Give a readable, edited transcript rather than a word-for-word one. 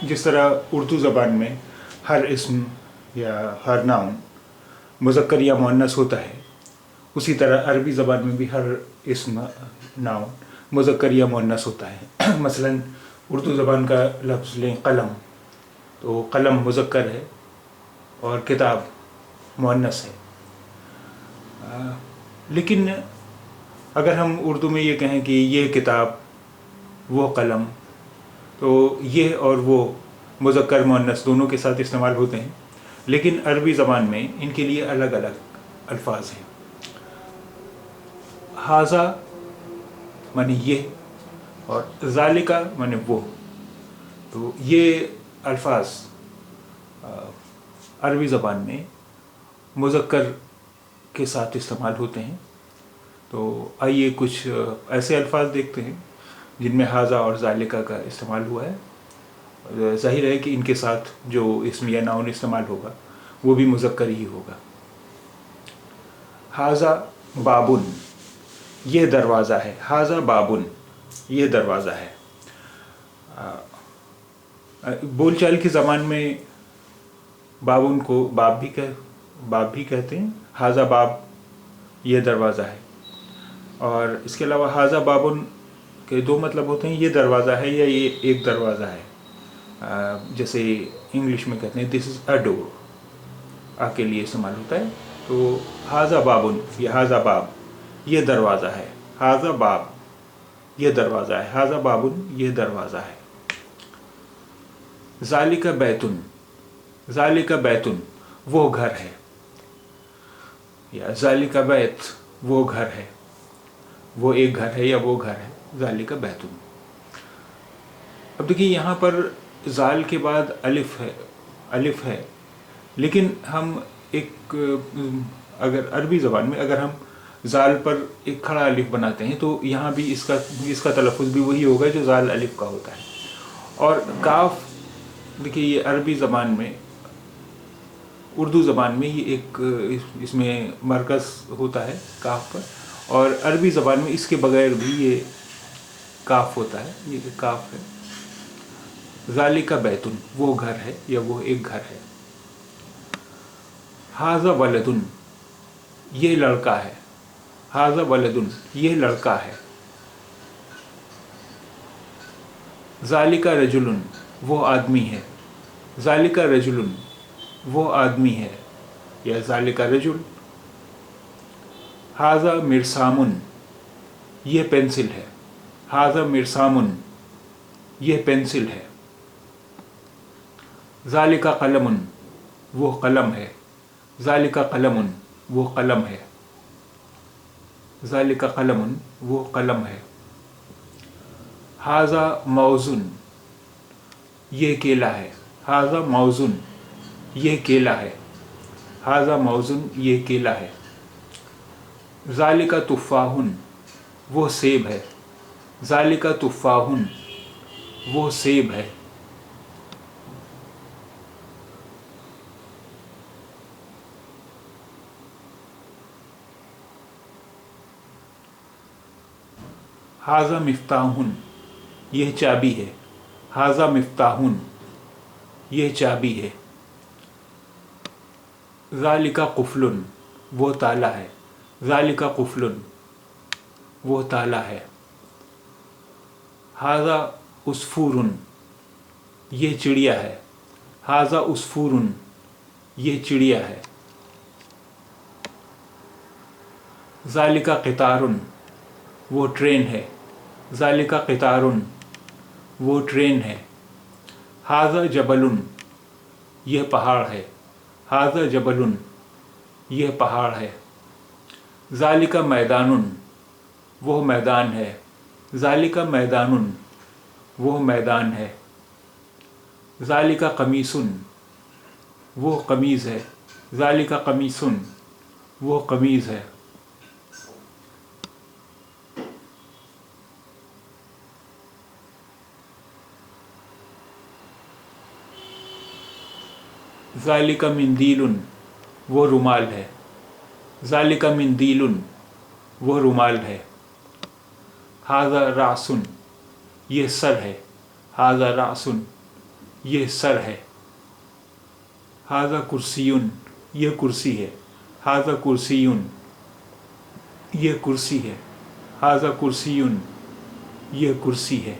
जिस तरह उर्दू ज़बान में हर इस्म या हर नाउन मुज़क्कर या मुअन्नस होता है, उसी तरह अरबी ज़बान में भी हर इस्म नाउन मुज़क्कर या मुअन्नस होता है। मसलन उर्दू ज़बान का लफ्ज़ लें कलम, तो कलम मुज़क्कर है और किताब मुअन्नस है। लेकिन अगर हम उर्दू में ये कहें कि ये किताब, वो कलम, तो ये और वो मुज़क्कर मुअन्नस दोनों के साथ इस्तेमाल होते हैं, लेकिन अरबी ज़बान में इनके लिए अलग अलग अल्फाज हैं। हाज़ा माने ये और ज़ालिका माने वो। तो ये अल्फाज अरबी ज़बान में मुज़क्कर के साथ इस्तेमाल होते हैं। तो आइए कुछ ऐसे अल्फाज देखते हैं जिनमें हाज़ा और ज़ालिका का इस्तेमाल हुआ है। ज़ाहिर है कि इनके साथ जो इस्म या नाउन इस्तेमाल होगा वो भी मुज़क्कर ही होगा। हाज़ा बाबुन, ये दरवाज़ा है। हाज़ा बाबुन, ये दरवाज़ा है। बोलचाल की ज़बान में बाबुन को बाब भी कहते हैं। हाज़ा बाब, ये दरवाज़ा है। और इसके अलावा हाज़ा बाबुन के दो मतलब होते हैं, ये दरवाज़ा है या ये एक दरवाज़ा है। जैसे इंग्लिश में कहते हैं दिस इज़ अ डोर, आ के लिए इस्तेमाल होता है। तो हाज़ा बाबुन या हाज़ा बाब, ये दरवाज़ा है। हाज़ा बाब, ये दरवाज़ा है। हाज़ा बाबुन, ये दरवाज़ा है। ज़ालिका बैतुन, ज़ालिका बैतुन, वो घर है। या ज़ालिका बैत, वो घर है। वो एक घर है या वो घर है। ज़ालिका बैतुन। अब देखिए यहाँ पर ज़ाल के बाद अलिफ है, लेकिन हम एक अगर अरबी ज़बान में अगर हम ज़ाल पर एक खड़ा अलिफ बनाते हैं तो यहाँ भी इसका तलफ़ुज़ भी वही होगा जो ज़ाल अलिफ का होता है। और काफ, देखिए ये अरबी ज़बान में, उर्दू ज़बान में ये एक इसमें मरकज़ होता है काफ पर, और अरबी ज़बान में इसके बगैर भी ये काफ होता है, ये काफ है। ज़ालिका बैतुन, वो घर है या वो एक घर है। हाज़ा वलदुन, ये लड़का है। हाज़ा वलदुन, ये लड़का है। ज़ालिका रजुलुन, वो आदमी है। ज़ालिका रजुलुन, वो आदमी है या ज़ालिका रजुल। हाज़ा मिरसामुन, ये पेंसिल है। हाज़ा मिरसामुन, ये पेंसिल है। ज़ालिका कलमुन, वो कलम है। ज़ालिका कलमुन, वो कलम है। ज़ालिका कलमुन, वो कलम है। हाज़ा मौज़ुन, ये केला है। हाज़ा मौज़ुन, ये केला है। हाज़ा मौज़ुन, ये केला है। ज़ालिका तुफ़ाहुन, वो सेब है। ज़ालिका तुफ़ाहुन, वो सेब है। हाज़ा मिफ्ताहुन, यह चाबी है। हाज़ा मिफ्ताहुन, यह चाबी है। ज़ालिका कुफ़लुन, वो ताला है। ज़ालिका कुफ़लुन, वो ताला है। हाज़ा उस्फूरुन, ये चिड़िया है। हाज़ा उस्फूरुन, ये चिड़िया है। ज़ालिका क़ितारुन, वो ट्रेन है। ज़ालिका क़ितारुन, वो ट्रेन है। हाज़ा जबलुन, यह पहाड़ है। हाज़ा जबलुन, यह पहाड़ है। ज़ालिका मैदानुन, वो मैदान है। ज़ालिका मैदानुन, वो मैदान है। ज़ालिका कमीसुन, वो कमीज़ है। ज़ालिका कमीसुन, वो कमीज़ है। ज़ालिका मिंदीलुन, वो रुमाल है। ज़ालिका मिंदीलुन, वो रुमाल है। हाज़ा रासुन, ये सर है। हाज़ा रासुन, یہ سر ہے. ھذا کرسیٌ یہ کرسی ہے. ھذا کرسیٌ یہ کرسی ہے. ھذا کرسیٌ یہ کرسی ہے.